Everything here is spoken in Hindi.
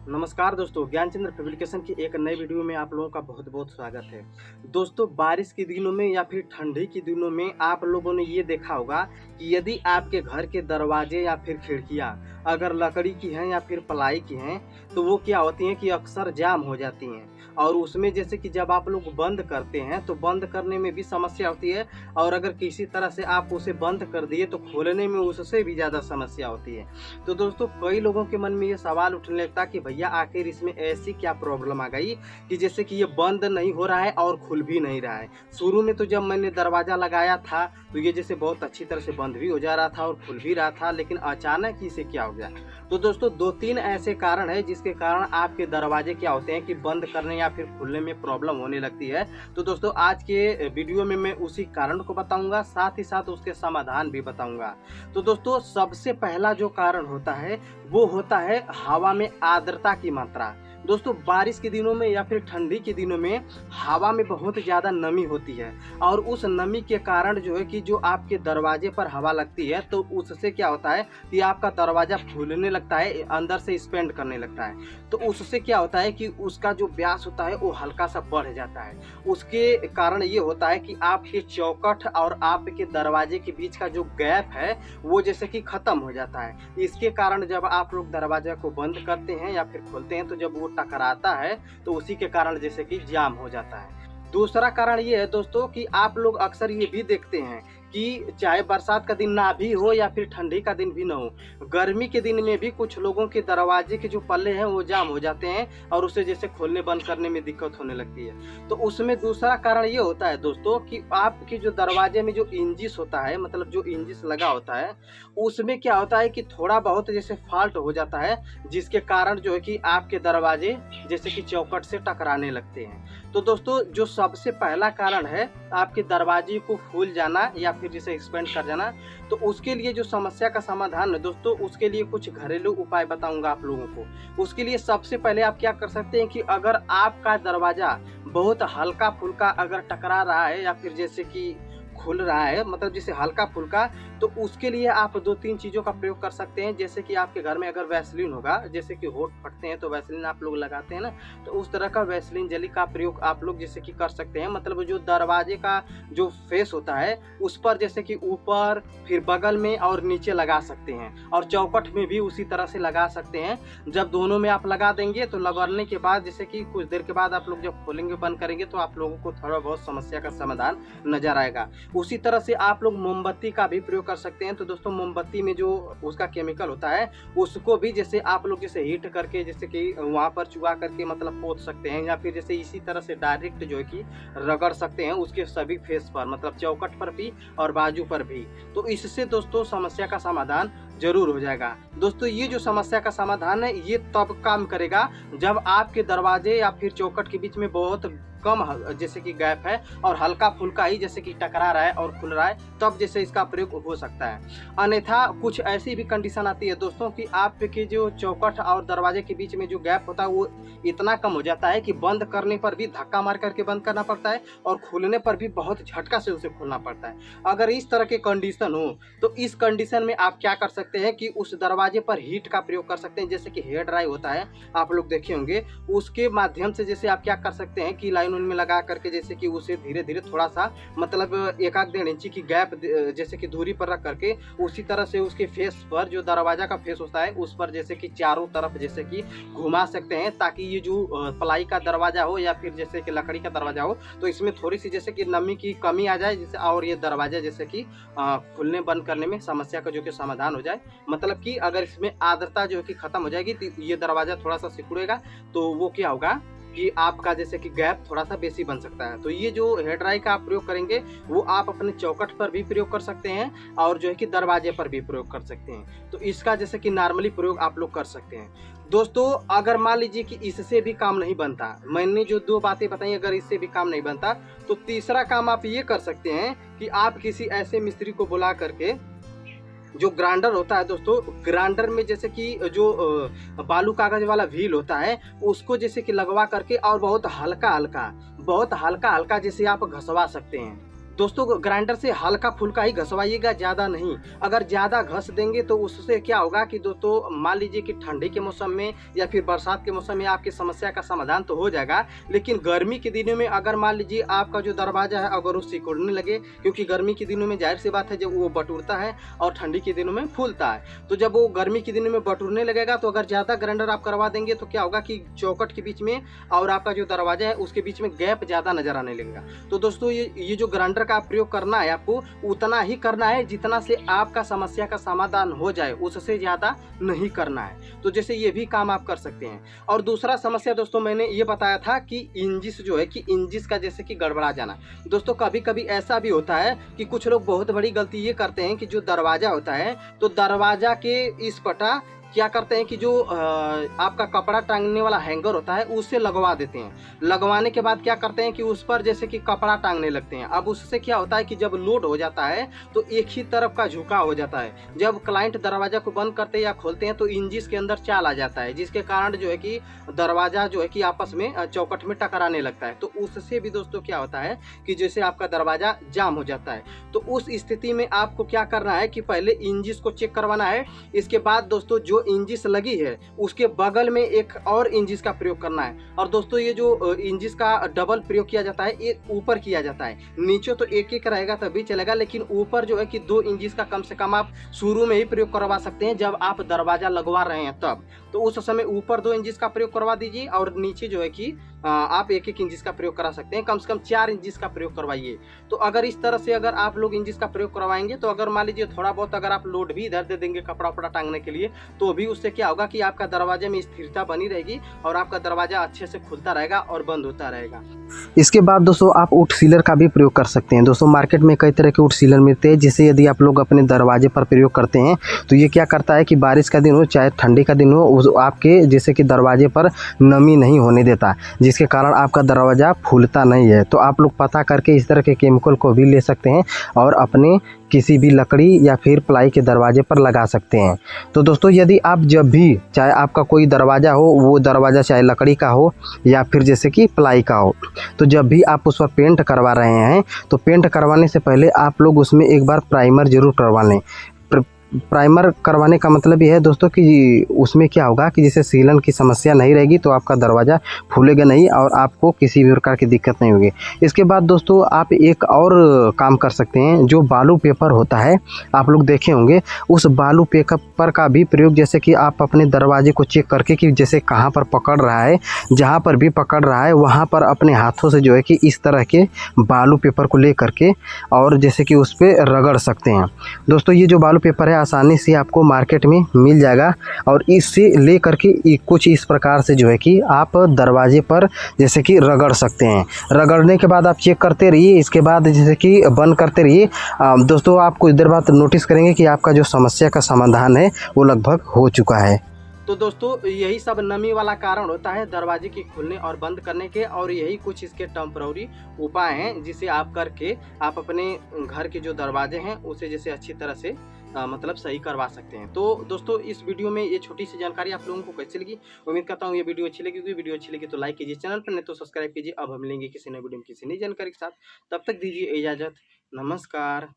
नमस्कार दोस्तों, ज्ञानचंद्र पब्लिकेशन की एक नई वीडियो में आप लोगों का बहुत बहुत स्वागत है। दोस्तों, बारिश के दिनों में या फिर ठंडी के दिनों में आप लोगों ने ये देखा होगा कि यदि आपके घर के दरवाजे या फिर खिड़कियां अगर लकड़ी की हैं या फिर प्लाई की हैं तो वो क्या होती हैं कि अक्सर जाम हो जाती हैं। और उसमें जैसे कि जब आप लोग बंद करते हैं तो बंद करने में भी समस्या होती है, और अगर किसी तरह से आप उसे बंद कर दिए तो खोलने में उससे भी ज़्यादा समस्या होती है। तो दोस्तों, कई लोगों के मन में ये सवाल उठने लगता कि भैया आखिर इसमें ऐसी क्या प्रॉब्लम आ गई कि जैसे कि ये बंद नहीं हो रहा है और खुल भी नहीं रहा है। शुरू में तो जब मैंने दरवाज़ा लगाया था तो ये जैसे बहुत अच्छी तरह से बंद भी हो जा रहा था और खुल भी रहा था, लेकिन अचानक ही इसे क्या हो गया। तो दोस्तों, 2-3 ऐसे कारण हैं जिसके कारण आपके दरवाजे क्या होते हैं कि बंद करने या फिर खुलने में प्रॉब्लम होने लगती है। तो दोस्तों, आज के वीडियो में मैं उसी कारण को बताऊंगा, साथ ही साथ उसके समाधान भी बताऊंगा। तो दोस्तों, सबसे पहला जो कारण होता है वो होता है हवा में आर्द्रता की मात्रा। दोस्तों, बारिश के दिनों में या फिर ठंडी के दिनों में हवा में बहुत ज़्यादा नमी होती है, और उस नमी के कारण जो है कि जो आपके दरवाजे पर हवा लगती है तो उससे क्या होता है कि आपका दरवाज़ा फूलने लगता है, अंदर से एक्सपेंड करने लगता है। तो उससे क्या होता है कि उसका जो व्यास होता है वो हल्का सा बढ़ जाता है। उसके कारण ये होता है कि आपके चौखट और आपके दरवाजे के बीच का जो गैप है वो जैसे कि ख़त्म हो जाता है। इसके कारण जब आप लोग दरवाजा को बंद करते हैं या फिर खोलते हैं तो जब वो टकराता है तो उसी के कारण जैसे कि जाम हो जाता है। दूसरा कारण ये है दोस्तों कि आप लोग अक्सर ये भी देखते हैं कि चाहे बरसात का दिन ना भी हो या फिर ठंडी का दिन भी ना हो, गर्मी के दिन में भी कुछ लोगों के दरवाजे के जो पल्ले हैं वो जाम हो जाते हैं और उसे जैसे खोलने बंद करने में दिक्कत होने लगती है। तो उसमें दूसरा कारण ये होता है दोस्तों कि आपके जो दरवाजे में जो इंजिस होता है, मतलब जो इंजिस लगा होता है, उसमें क्या होता है कि थोड़ा बहुत जैसे फॉल्ट हो जाता है, जिसके कारण जो है कि आपके दरवाजे जैसे कि चौखट से टकराने लगते हैं। तो दोस्तों, जो सबसे पहला कारण है आपके दरवाजे को फूल जाना या फिर जैसे एक्सपेंड कर जाना, तो उसके लिए जो समस्या का समाधान है दोस्तों, उसके लिए कुछ घरेलू उपाय बताऊंगा आप लोगों को। उसके लिए सबसे पहले आप क्या कर सकते हैं कि अगर आपका दरवाजा बहुत हल्का फुल्का अगर टकरा रहा है या फिर जैसे कि खुल रहा है, मतलब जैसे हल्का फुल्का, तो उसके लिए आप 2-3 चीज़ों का प्रयोग कर सकते हैं। जैसे कि आपके घर में अगर वैसलीन होगा, जैसे कि होंठ फटते हैं तो वैसलीन आप लोग लगाते हैं ना, तो उस तरह का वैसलीन जेली का प्रयोग आप लोग जैसे कि कर सकते हैं। मतलब जो दरवाजे का जो फेस होता है उस पर जैसे कि ऊपर, फिर बगल में और नीचे लगा सकते हैं, और चौखट में भी उसी तरह से लगा सकते हैं। जब दोनों में आप लगा देंगे तो लगाने के बाद जैसे कि कुछ देर के बाद आप लोग जब खोलेंगे बंद करेंगे तो आप लोगों को थोड़ा बहुत समस्या का समाधान नजर आएगा। उसी तरह से आप लोग मोमबत्ती का भी प्रयोग कर सकते हैं। तो दोस्तों, मोमबत्ती में जो उसका केमिकल होता है उसको भी जैसे आप लोग जैसे हीट करके जैसे कि वहाँ पर चुहा करके मतलब पोत सकते हैं, या फिर जैसे इसी तरह से डायरेक्ट जो है कि रगड़ सकते हैं उसके सभी फेस पर, मतलब चौखट पर भी और बाजू पर भी। तो इससे दोस्तों समस्या का समाधान जरूर हो जाएगा। दोस्तों, ये जो समस्या का समाधान है ये तब काम करेगा जब आपके दरवाजे या फिर चौखट के बीच में बहुत कम जैसे कि गैप है और हल्का फुल्का ही जैसे कि टकरा रहा है और खुल रहा है, तब जैसे इसका प्रयोग हो सकता है। अन्यथा कुछ ऐसी भी कंडीशन आती है दोस्तों कि आपके जो चौखट और दरवाजे के बीच में जो गैप होता है वो इतना कम हो जाता है कि बंद करने पर भी धक्का मार करके बंद करना पड़ता है और खोलने पर भी बहुत झटका से उसे खोलना पड़ता है। अगर इस तरह के कंडीशन हो तो इस कंडीशन में आप क्या कर सकते हैं कि उस दरवाजे पर हीट का प्रयोग कर सकते हैं। जैसे कि हेयर ड्राई होता है, आप लोग देखे होंगे, उसके माध्यम से जैसे आप क्या कर सकते हैं कि लाइन में लगा करके जैसे कि उसे धीरे धीरे थोड़ा सा मतलब 1-1.5 इंची की गैप जैसे कि दूरी पर रख करके उसी तरह से उसके फेस पर, जो दरवाजा का फेस होता है उस पर जैसे कि चारों तरफ जैसे कि घुमा सकते हैं, ताकि ये जो प्लाई का दरवाजा हो या फिर जैसे कि लकड़ी का दरवाजा हो तो इसमें थोड़ी सी जैसे कि नमी की कमी आ जाए, जैसे और ये दरवाजा जैसे कि खुलने बंद करने में समस्या का जो कि समाधान हो जाए। मतलब कि अगर इसमें आर्द्रता जो है कि खत्म हो जाएगी तो ये दरवाजा थोड़ा सा सिकुड़ेगा, तो वो क्या होगा कि आपका जैसे कि गैप थोड़ा सा बेसी बन सकता है। तो ये जो हेयर ड्राई का आप प्रयोग करेंगे वो आप अपने चौखट पर भी प्रयोग कर सकते हैं और जो है कि दरवाजे पर भी प्रयोग कर सकते हैं। तो इसका जैसे कि नॉर्मली प्रयोग आप लोग कर सकते हैं। दोस्तों, अगर मान लीजिए कि इससे भी काम नहीं बनता, मैंने जो 2 बातें बताई, अगर इससे भी काम नहीं बनता तो तीसरा काम आप ये कर सकते हैं कि आप किसी ऐसे मिस्त्री को बुला करके, जो ग्राइंडर होता है दोस्तों, ग्राइंडर में जैसे कि जो बालू कागज वाला व्हील होता है उसको जैसे कि लगवा करके और बहुत हल्का हल्का जैसे आप घसवा सकते हैं। दोस्तों ग्राइंडर से हल्का फुल्का ही घसवाइएगा, ज़्यादा नहीं। अगर ज़्यादा घस देंगे तो उससे क्या होगा कि दोस्तों मान लीजिए कि ठंडी के मौसम में या फिर बरसात के मौसम में आपकी समस्या का समाधान तो हो जाएगा, लेकिन गर्मी के दिनों में अगर मान लीजिए आपका जो दरवाज़ा है अगर वो सिकुड़ने लगे, क्योंकि गर्मी के दिनों में ज़ाहिर सी बात है जब वो बटुरता है और ठंडी के दिनों में फूलता है, तो जब वो गर्मी के दिनों में बटुरने लगेगा तो अगर ज़्यादा ग्राइंडर आप करवा देंगे तो क्या होगा कि चौखट के बीच में और आपका जो दरवाज़ा है उसके बीच में गैप ज़्यादा नज़र आने लगेगा। तो दोस्तों ये जो ग्राइंडर का प्रयोग करना है आपको उतना ही करना है जितना से आपका समस्या का समाधान हो जाए, उससे ज़्यादा नहीं करना है। तो जैसे ये भी काम आप कर सकते हैं। और दूसरा समस्या दोस्तों मैंने ये बताया था कि इंजिस जो है कि इंजिस का जैसे कि गड़बड़ा जाना। दोस्तों कभी कभी ऐसा भी होता है कि कुछ लोग बहुत बड़ी गलती ये करते हैं कि जो दरवाज़ा होता है तो दरवाज़ा के इस पटा क्या करते हैं कि जो आपका कपड़ा टांगने वाला हैंगर होता है उससे लगवा देते हैं। लगवाने के बाद क्या करते हैं कि उस पर जैसे कि कपड़ा टांगने लगते हैं। अब उससे क्या होता है कि जब लोड हो जाता है तो एक ही तरफ का झुकाव हो जाता है। जब क्लाइंट दरवाजा को बंद करते या खोलते हैं तो इंजिस के अंदर चाल आ जाता है, जिसके कारण जो है कि दरवाजा जो है कि आपस में चौकट में टकराने लगता है। तो उससे भी दोस्तों क्या होता है कि जैसे आपका दरवाजा जाम हो जाता है। तो उस स्थिति में आपको क्या करना है कि पहले इंजिस को चेक करवाना है। इसके बाद दोस्तों जो इंजिस लगी है उसके बगल में एक और इंजिस का प्रयोग करना है। और दोस्तों ये जो इंजिस का डबल प्रयोग किया जाता है ये ऊपर किया जाता है, नीचे तो एक एक रहेगा तभी चलेगा, लेकिन ऊपर जो है कि 2 इंजिस का कम से कम आप शुरू में ही प्रयोग करवा सकते हैं जब आप दरवाजा लगवा रहे हैं तब। तो उस समय ऊपर 2 इंजिस का प्रयोग करवा दीजिए और नीचे जो है कि आप एक एक इंजिस का प्रयोग करा सकते हैं, कम से कम 4 इंजिस का प्रयोग करवाइए। तो अगर इस तरह से अगर आप लोग इंजिस का प्रयोग करवाएंगे तो अगर मान लीजिए थोड़ा बहुत अगर आप लोड भी इधर दे देंगे कपड़ा उपड़ा टांगने के लिए तो भी उससे क्या होगा कि आपका दरवाजे में स्थिरता बनी रहेगी और आपका दरवाजा अच्छे से खुलता रहेगा और बंद होता रहेगा। इसके बाद दोस्तों आप वुड सीलर का भी प्रयोग कर सकते हैं। दोस्तों मार्केट में कई तरह के वुड सीलर मिलते हैं, जिसे यदि आप लोग अपने दरवाजे पर प्रयोग करते हैं तो ये क्या करता है कि बारिश का दिन हो चाहे ठंडी का दिन हो उस आपके जैसे कि दरवाजे पर नमी नहीं होने देता, जिसके कारण आपका दरवाज़ा फूलता नहीं है। तो आप लोग पता करके इस तरह के केमिकल को भी ले सकते हैं और अपने किसी भी लकड़ी या फिर प्लाई के दरवाजे पर लगा सकते हैं। तो दोस्तों यदि आप जब भी चाहे आपका कोई दरवाज़ा हो, वो दरवाज़ा चाहे लकड़ी का हो या फिर जैसे कि प्लाई का हो, तो जब भी आप उस पर पेंट करवा रहे हैं तो पेंट करवाने से पहले आप लोग उसमें एक बार प्राइमर ज़रूर करवा लें। प्राइमर करवाने का मतलब ये है दोस्तों कि उसमें क्या होगा कि जैसे सीलन की समस्या नहीं रहेगी तो आपका दरवाज़ा फूलेगा नहीं और आपको किसी भी प्रकार की दिक्कत नहीं होगी। इसके बाद दोस्तों आप एक और काम कर सकते हैं, जो बालू पेपर होता है आप लोग देखे होंगे, उस बालू पेपर का भी प्रयोग जैसे कि आप अपने दरवाजे को चेक करके कि जैसे कहाँ पर पकड़ रहा है, जहाँ पर भी पकड़ रहा है वहाँ पर अपने हाथों से जो है कि इस तरह के बालू पेपर को ले करके और जैसे कि उस पर रगड़ सकते हैं। दोस्तों ये जो बालू पेपर है आसानी से आपको मार्केट में मिल जाएगा और इससे ले करके कुछ इस प्रकार से जो है कि आप दरवाजे पर जैसे कि रगड़ सकते हैं। रगड़ने के बाद आप चेक करते रहिए, इसके बाद जैसे कि बंद करते रहिए। दोस्तों आप कुछ देर बाद नोटिस करेंगे कि आपका जो समस्या का समाधान है वो लगभग हो चुका है। तो दोस्तों यही सब नमी वाला कारण होता है दरवाजे के खुलने और बंद करने के, और यही कुछ इसके टेम्पररी उपाय हैं जिसे आप करके आप अपने घर के जो दरवाजे हैं उसे जैसे अच्छी तरह से मतलब सही करवा सकते हैं। तो दोस्तों इस वीडियो में ये छोटी सी जानकारी आप लोगों को कैसी लगी, उम्मीद करता हूँ ये वीडियो अच्छी लगी। वीडियो अच्छी लगी तो लाइक कीजिए, चैनल पर नहीं तो सब्सक्राइब कीजिए। अब हम मिलेंगे किसी नए वीडियो में किसी नई जानकारी के साथ, तब तक दीजिए इजाज़त, नमस्कार।